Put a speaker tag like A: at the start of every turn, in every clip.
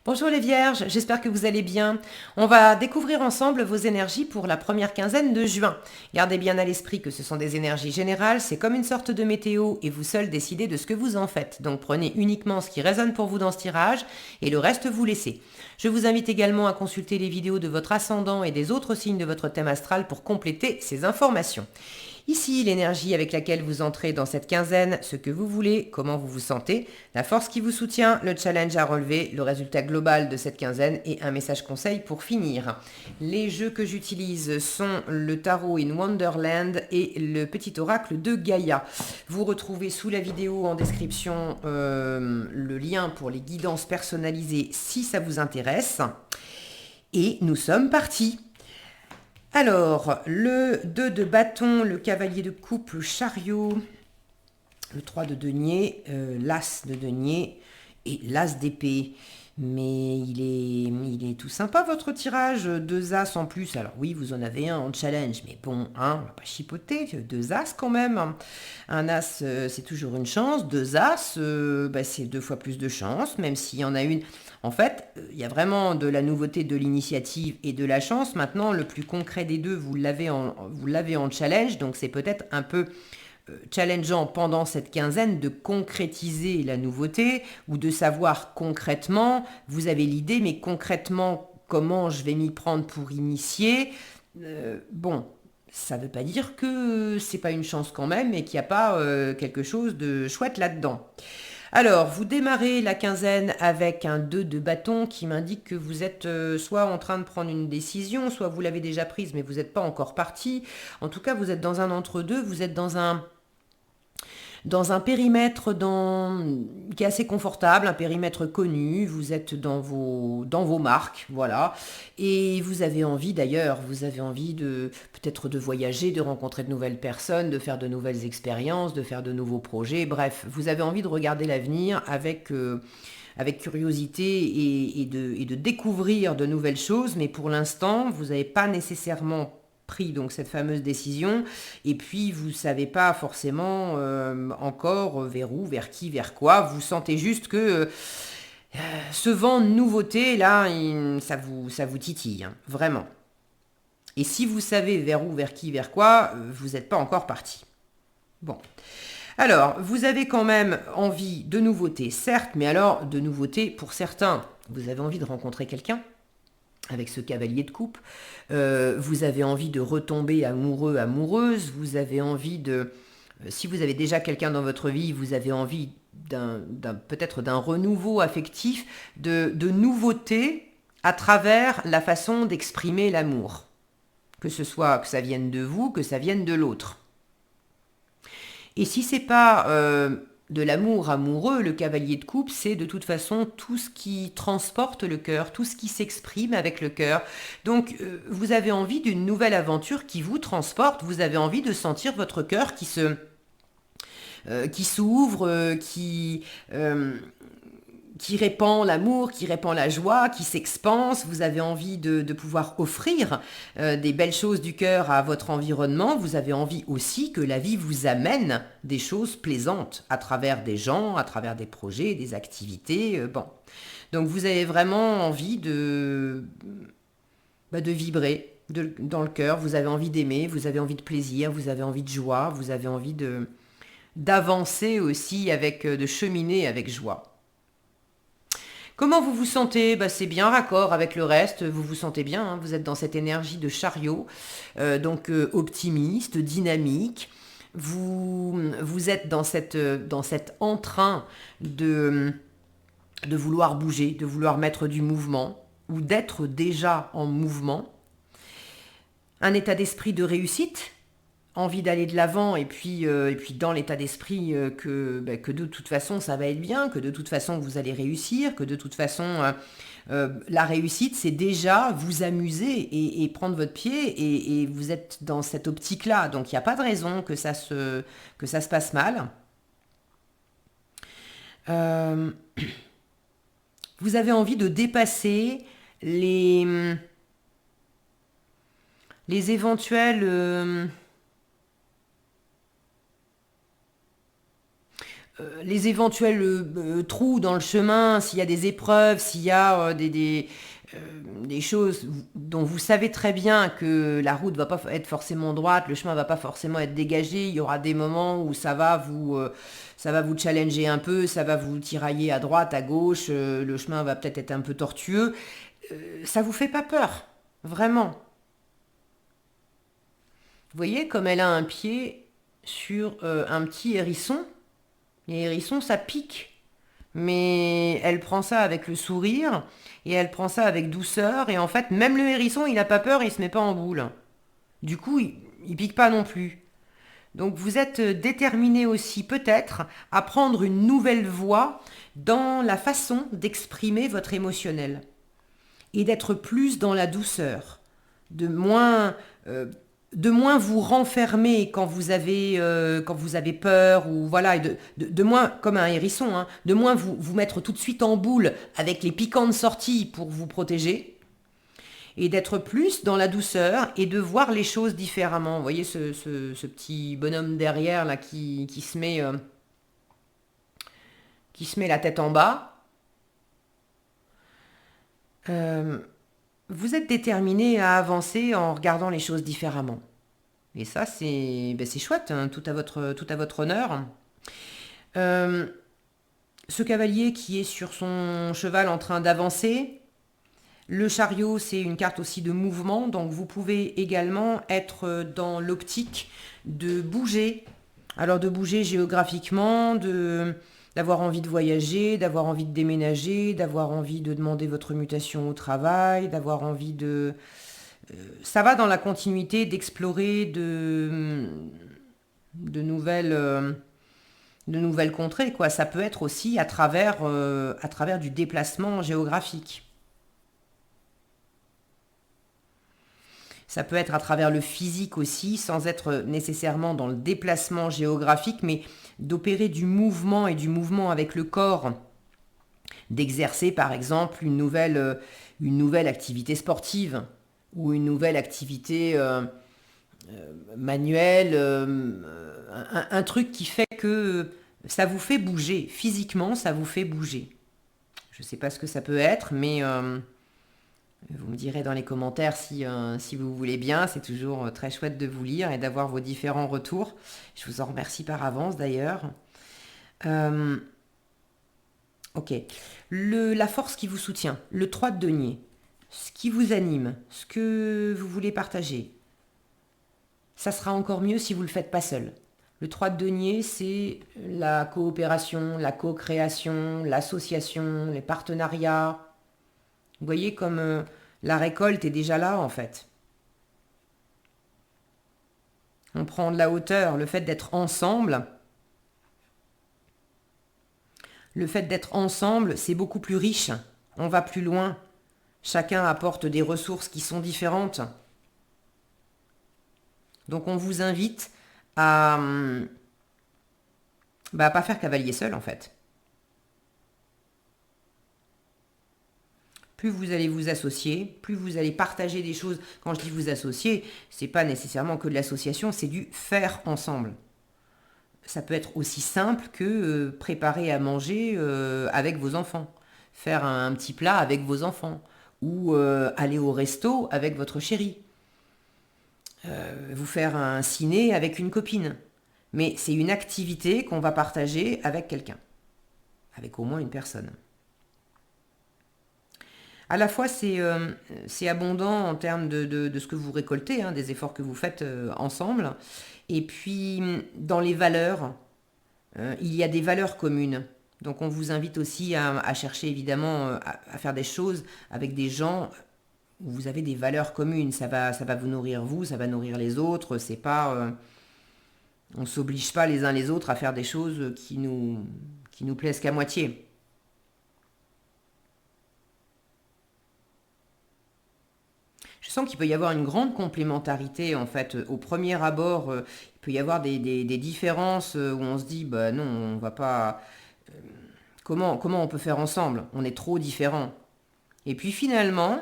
A: Bonjour les vierges, j'espère que vous allez bien. On va découvrir ensemble vos énergies pour la première quinzaine de juin. Gardez bien à l'esprit que ce sont des énergies générales, c'est comme une sorte de météo et vous seul décidez de ce que vous en faites. Donc prenez uniquement ce qui résonne pour vous dans ce tirage et le reste vous laissez. Je vous invite également à consulter les vidéos de votre ascendant et des autres signes de votre thème astral pour compléter ces informations. Ici, l'énergie avec laquelle vous entrez dans cette quinzaine, ce que vous voulez, comment vous vous sentez, la force qui vous soutient, le challenge à relever, le résultat global de cette quinzaine et un message conseil pour finir. Les jeux que j'utilise sont le tarot in Wonderland et le petit oracle de Gaïa. Vous retrouvez sous la vidéo en description le lien pour les guidances personnalisées si ça vous intéresse. Et nous sommes partis. Alors, le 2 de bâton, le cavalier de coupe, le chariot, le 3 de denier, l'as de denier et l'as d'épée. Mais il est tout sympa votre tirage, deux as en plus. Alors oui, vous en avez un en challenge, mais bon, hein, on va pas chipoter, deux as quand même. Un as, c'est toujours une chance. Deux as, c'est deux fois plus de chance, même s'il y en a une. En fait, il y a vraiment de la nouveauté, de l'initiative et de la chance. Maintenant, le plus concret des deux, vous l'avez en challenge, donc c'est peut-être un peu challengeant pendant cette quinzaine de concrétiser la nouveauté ou de savoir concrètement, vous avez l'idée, mais concrètement, comment je vais m'y prendre pour initier. Bon, ça ne veut pas dire que c'est pas une chance quand même et qu'il n'y a pas quelque chose de chouette là-dedans. Alors, vous démarrez la quinzaine avec un 2 de bâton qui m'indique que vous êtes soit en train de prendre une décision, soit vous l'avez déjà prise mais vous n'êtes pas encore parti. En tout cas, vous êtes dans un entre-deux, vous êtes dans un périmètre qui est assez confortable, un périmètre connu, vous êtes dans vos marques, voilà, et vous avez envie d'ailleurs, vous avez envie de peut-être de voyager, de rencontrer de nouvelles personnes, de faire de nouvelles expériences, de faire de nouveaux projets, bref, vous avez envie de regarder l'avenir avec curiosité et de découvrir de nouvelles choses, mais pour l'instant, vous n'avez pas nécessairement pris donc cette fameuse décision et puis vous savez pas forcément encore vers où, vers qui, vers quoi. Vous sentez juste que ce vent de nouveauté là, ça vous titille, hein, vraiment. Et si vous savez vers où, vers qui, vers quoi, vous n'êtes pas encore parti. Bon. Alors, vous avez quand même envie de nouveautés, certes, mais alors de nouveautés pour certains. Vous avez envie de rencontrer quelqu'un avec ce cavalier de coupe. Vous avez envie de retomber amoureux, amoureuse. Vous avez envie de... si vous avez déjà quelqu'un dans votre vie, vous avez envie peut-être d'un renouveau affectif, de nouveautés à travers la façon d'exprimer l'amour. Que ce soit que ça vienne de vous, que ça vienne de l'autre. Et si c'est pas de l'amour amoureux, le cavalier de coupe, c'est de toute façon tout ce qui transporte le cœur, tout ce qui s'exprime avec le cœur. Donc vous avez envie d'une nouvelle aventure qui vous transporte, vous avez envie de sentir votre cœur qui s'ouvre, qui répand l'amour, qui répand la joie, qui s'expanse. Vous avez envie de pouvoir offrir des belles choses du cœur à votre environnement. Vous avez envie aussi que la vie vous amène des choses plaisantes à travers des gens, à travers des projets, des activités. Bon. Donc vous avez vraiment envie de vibrer dans le cœur. Vous avez envie d'aimer, vous avez envie de plaisir, vous avez envie de joie, vous avez envie d'avancer aussi de cheminer avec joie. Comment vous vous sentez? C'est bien raccord avec le reste, vous vous sentez bien, hein, vous êtes dans cette énergie de chariot, donc optimiste, dynamique. Vous êtes dans cet entrain de vouloir bouger, de vouloir mettre du mouvement, ou d'être déjà en mouvement. Un état d'esprit de réussite, envie d'aller de l'avant et puis dans l'état d'esprit que de toute façon ça va être bien, que de toute façon vous allez réussir, que de toute façon la réussite c'est déjà vous amuser et prendre votre pied et vous êtes dans cette optique là, donc il n'y a pas de raison que ça se passe mal. Euh, vous avez envie de dépasser les éventuels les éventuels trous dans le chemin, s'il y a des épreuves, s'il y a des choses dont vous savez très bien que la route va pas être forcément droite, le chemin va pas forcément être dégagé, il y aura des moments où ça va vous challenger un peu, ça va vous tirailler à droite, à gauche, le chemin va peut-être être un peu tortueux. Ça vous fait pas peur, vraiment. Vous voyez comme elle a un pied sur un petit hérisson. Les hérissons, ça pique. Mais elle prend ça avec le sourire et elle prend ça avec douceur. Et en fait, même le hérisson, il n'a pas peur, il se met pas en boule. Du coup, il pique pas non plus. Donc vous êtes déterminé aussi peut-être à prendre une nouvelle voie dans la façon d'exprimer votre émotionnel et d'être plus dans la douceur, de moins, euh, de moins vous renfermer quand vous avez peur, ou voilà, et de moins, comme un hérisson, hein, de moins vous mettre tout de suite en boule avec les piquantes sorties pour vous protéger, et d'être plus dans la douceur et de voir les choses différemment. Vous voyez ce petit bonhomme derrière là qui se met la tête en bas. Euh, Vous êtes déterminé à avancer en regardant les choses différemment. Et ça, c'est chouette, hein, tout à votre honneur. Euh, Ce cavalier qui est sur son cheval en train d'avancer, le chariot, c'est une carte aussi de mouvement, donc vous pouvez également être dans l'optique de bouger. Alors de bouger géographiquement, d'avoir envie de voyager, d'avoir envie de déménager, d'avoir envie de demander votre mutation au travail, d'avoir envie de... Ça va dans la continuité d'explorer de nouvelles, de nouvelles contrées, quoi. Ça peut être aussi à travers du déplacement géographique. Ça peut être à travers le physique aussi, sans être nécessairement dans le déplacement géographique, mais d'opérer du mouvement et du mouvement avec le corps, d'exercer par exemple une nouvelle activité sportive ou une nouvelle activité manuelle, un truc qui fait que ça vous fait bouger, physiquement ça vous fait bouger. Je ne sais pas ce que ça peut être, mais vous me direz dans les commentaires si vous voulez bien. C'est toujours très chouette de vous lire et d'avoir vos différents retours. Je vous en remercie par avance d'ailleurs. Euh, ok. La force qui vous soutient, le 3 de denier, ce qui vous anime, ce que vous voulez partager, ça sera encore mieux si vous ne le faites pas seul. Le 3 de denier, c'est la coopération, la co-création, l'association, les partenariats. Vous voyez comme la récolte est déjà là en fait. On prend de la hauteur, le fait d'être ensemble, c'est beaucoup plus riche. On va plus loin. Chacun apporte des ressources qui sont différentes. Donc on vous invite à pas faire cavalier seul en fait. Plus vous allez vous associer, plus vous allez partager des choses. Quand je dis vous associer, c'est pas nécessairement que de l'association, c'est du faire ensemble. Ça peut être aussi simple que préparer à manger avec vos enfants, faire un petit plat avec vos enfants, ou aller au resto avec votre chérie, vous faire un ciné avec une copine. Mais c'est une activité qu'on va partager avec quelqu'un, avec au moins une personne. À la fois, c'est abondant en termes de ce que vous récoltez, hein, des efforts que vous faites ensemble. Et puis, dans les valeurs, il y a des valeurs communes. Donc, on vous invite aussi à chercher, évidemment, à faire des choses avec des gens où vous avez des valeurs communes. Ça va vous nourrir vous, ça va nourrir les autres. C'est pas, on s'oblige pas les uns les autres à faire des choses qui nous plaisent qu'à moitié. Je sens qu'il peut y avoir une grande complémentarité en fait. Au premier abord, il peut y avoir des différences où on se dit bah non, on va pas. Comment on peut faire ensemble? On est trop différents. Et puis finalement,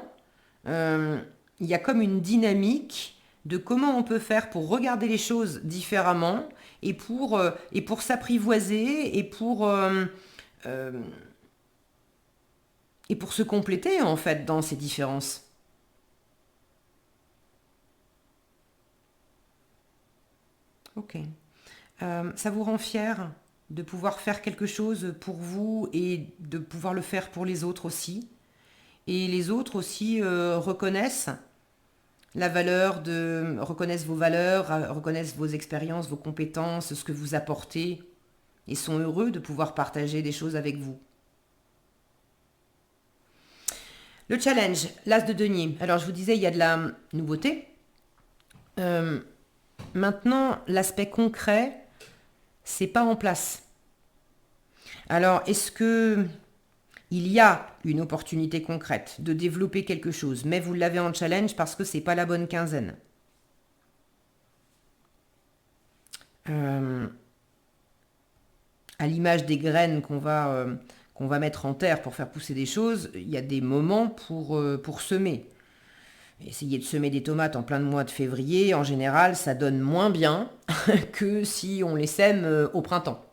A: euh, il y a comme une dynamique de comment on peut faire pour regarder les choses différemment et pour s'apprivoiser et pour se compléter en fait dans ces différences. Ok. Ça vous rend fier de pouvoir faire quelque chose pour vous et de pouvoir le faire pour les autres aussi. Et les autres aussi reconnaissent reconnaissent vos valeurs, reconnaissent vos expériences, vos compétences, ce que vous apportez et sont heureux de pouvoir partager des choses avec vous. Le challenge, l'as de denier. Alors je vous disais, il y a de la nouveauté. Maintenant, l'aspect concret, c'est pas en place. Alors, est-ce que il y a une opportunité concrète de développer quelque chose, mais vous l'avez en challenge parce que c'est pas la bonne quinzaine. À l'image des graines qu'on va mettre en terre pour faire pousser des choses, il y a des moments pour semer. Essayer de semer des tomates en plein mois de février, en général, ça donne moins bien que si on les sème au printemps.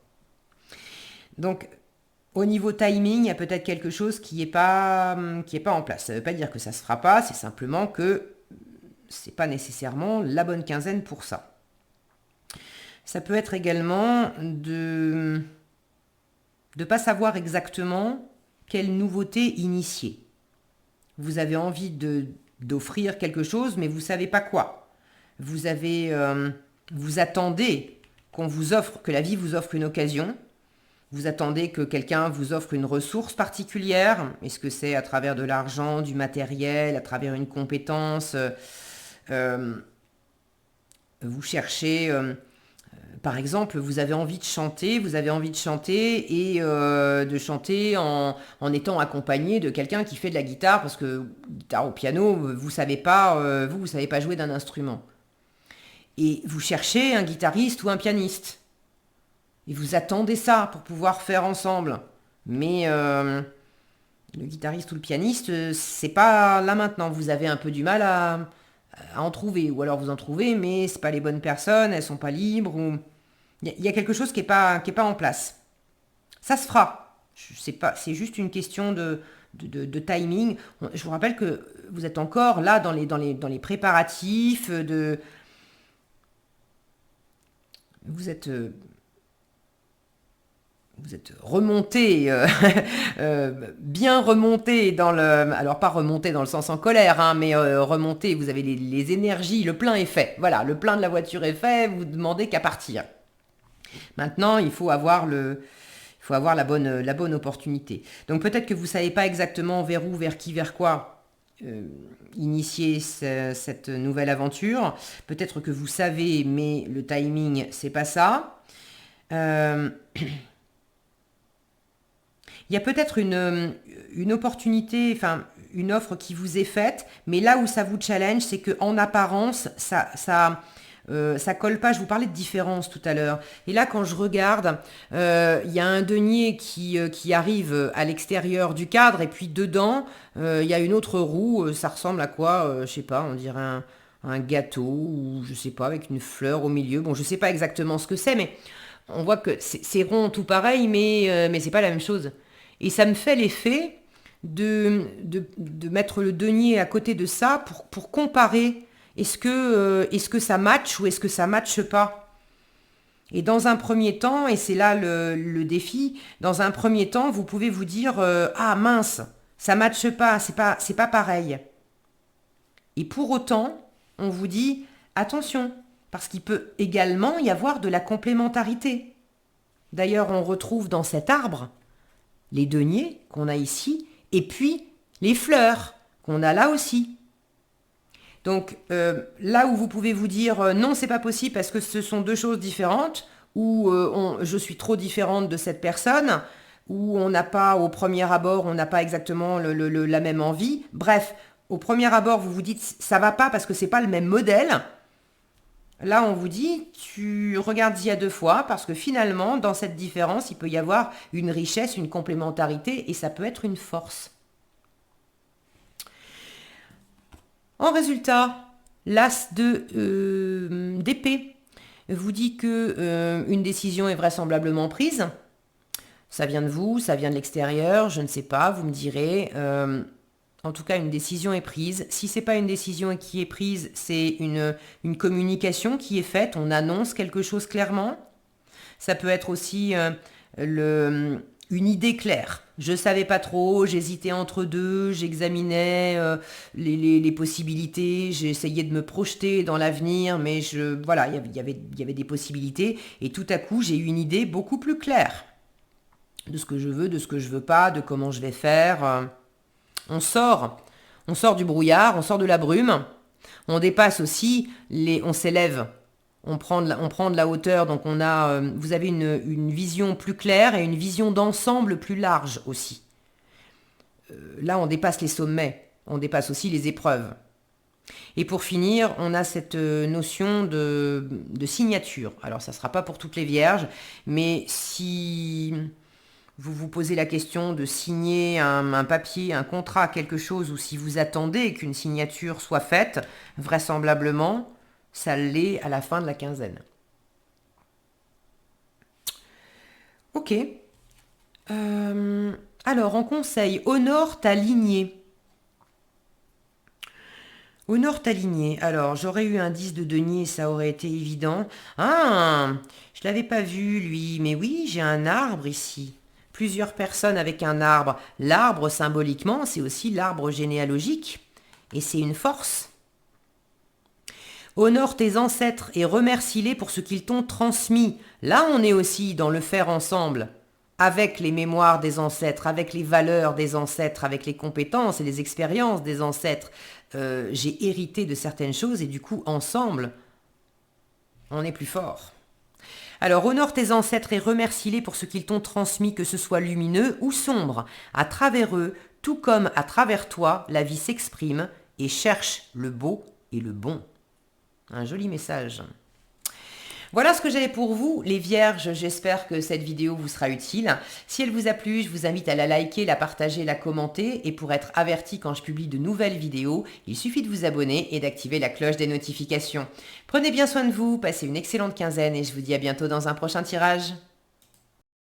A: Donc, au niveau timing, il y a peut-être quelque chose qui n'est pas en place. Ça ne veut pas dire que ça ne se fera pas, c'est simplement que ce n'est pas nécessairement la bonne quinzaine pour ça. Ça peut être également de ne pas savoir exactement quelle nouveauté initier. Vous avez envie d'offrir quelque chose, mais vous ne savez pas quoi. Vous attendez que la vie vous offre une occasion. Vous attendez que quelqu'un vous offre une ressource particulière. Est-ce que c'est à travers de l'argent, du matériel, à travers une compétence vous cherchez, par exemple, vous avez envie de chanter et de chanter en étant accompagné de quelqu'un qui fait de la guitare, parce que guitare au piano, vous savez pas jouer d'un instrument. Et vous cherchez un guitariste ou un pianiste. Et vous attendez ça pour pouvoir faire ensemble. Mais le guitariste ou le pianiste, c'est pas là maintenant. Vous avez un peu du mal à en trouver. Ou alors vous en trouvez, mais c'est pas les bonnes personnes, elles sont pas libres. Ou... Il y a quelque chose qui est pas en place. Ça se fera. C'est juste une question de timing. Je vous rappelle que vous êtes encore là dans les préparatifs vous êtes remonté, bien remonté alors pas remonté dans le sens en colère, hein, mais remonté, vous avez les énergies, le plein est fait. Voilà, le plein de la voiture est fait, vous demandez qu'à partir. Maintenant, il faut avoir la bonne opportunité. Donc peut-être que vous ne savez pas exactement vers où, vers qui, vers quoi initier cette nouvelle aventure. Peut-être que vous savez, mais le timing, c'est pas ça. Il y a peut-être une opportunité, enfin une offre qui vous est faite, mais là où ça vous challenge, c'est qu'en apparence, ça colle pas. Je vous parlais de différence tout à l'heure. Et là, quand je regarde, il y a un denier qui arrive à l'extérieur du cadre, et puis dedans, il y a une autre roue. Ça ressemble à quoi? Je sais pas, on dirait un gâteau, ou je sais pas, avec une fleur au milieu. Bon, je sais pas exactement ce que c'est, mais on voit que c'est rond tout pareil, mais c'est pas la même chose. Et ça me fait l'effet de mettre le denier à côté de ça pour comparer. Est-ce que ça match ou est-ce que ça matche pas? Et dans un premier temps, et c'est là le défi, dans un premier temps, vous pouvez vous dire ah mince, ça matche pas, c'est pas pareil. Et pour autant, on vous dit attention, parce qu'il peut également y avoir de la complémentarité. D'ailleurs, on retrouve dans cet arbre les deniers qu'on a ici, et puis les fleurs qu'on a là aussi. Donc là où vous pouvez vous dire non, c'est pas possible parce que ce sont deux choses différentes, ou je suis trop différente de cette personne, ou on n'a pas, au premier abord, on n'a pas exactement la même envie. Bref, au premier abord, vous vous dites ça va pas parce que c'est pas le même modèle. Là, on vous dit, tu regardes-y à deux fois, parce que finalement, dans cette différence, il peut y avoir une richesse, une complémentarité, et ça peut être une force. En résultat, L'as d'épée vous dit que une décision est vraisemblablement prise. Ça vient de vous, ça vient de l'extérieur, je ne sais pas, vous me direz. En tout cas, une décision est prise. Si ce n'est pas une décision qui est prise, c'est une communication qui est faite. On annonce quelque chose clairement. Ça peut être aussi une idée claire. Je ne savais pas trop, j'hésitais entre deux, j'examinais les possibilités, j'essayais de me projeter dans l'avenir, mais voilà, il y avait des possibilités. Et tout à coup, j'ai eu une idée beaucoup plus claire de ce que je veux, de ce que je veux pas, de comment je vais faire. On sort du brouillard, on sort de la brume, on dépasse aussi, on s'élève, on prend de la hauteur, donc vous avez une vision plus claire et une vision d'ensemble plus large aussi. Là, on dépasse les sommets, on dépasse aussi les épreuves. Et pour finir, on a cette notion de signature. Alors, ça ne sera pas pour toutes les vierges, mais si vous vous posez la question de signer un papier, un contrat, quelque chose, ou si vous attendez qu'une signature soit faite, vraisemblablement, ça l'est à la fin de la quinzaine. Ok. Alors, en conseil, honore ta lignée. Honore ta lignée. Alors, j'aurais eu un 10 de denier, ça aurait été évident. Ah, je l'avais pas vu, lui. Mais oui, j'ai un arbre ici. Plusieurs personnes avec un arbre. L'arbre, symboliquement, c'est aussi l'arbre généalogique. Et c'est une force. Honore tes ancêtres et remercie-les pour ce qu'ils t'ont transmis. Là, on est aussi dans le faire ensemble. Avec les mémoires des ancêtres, avec les valeurs des ancêtres, avec les compétences et les expériences des ancêtres. J'ai hérité de certaines choses et du coup, ensemble, on est plus fort. Alors, honore tes ancêtres et remercie-les pour ce qu'ils t'ont transmis, que ce soit lumineux ou sombre. À travers eux, tout comme à travers toi, la vie s'exprime et cherche le beau et le bon. Un joli message. Voilà ce que j'avais pour vous, les vierges. J'espère que cette vidéo vous sera utile. Si elle vous a plu, je vous invite à la liker, la partager, la commenter. Et pour être averti quand je publie de nouvelles vidéos, il suffit de vous abonner et d'activer la cloche des notifications. Prenez bien soin de vous, passez une excellente quinzaine et je vous dis à bientôt dans un prochain tirage.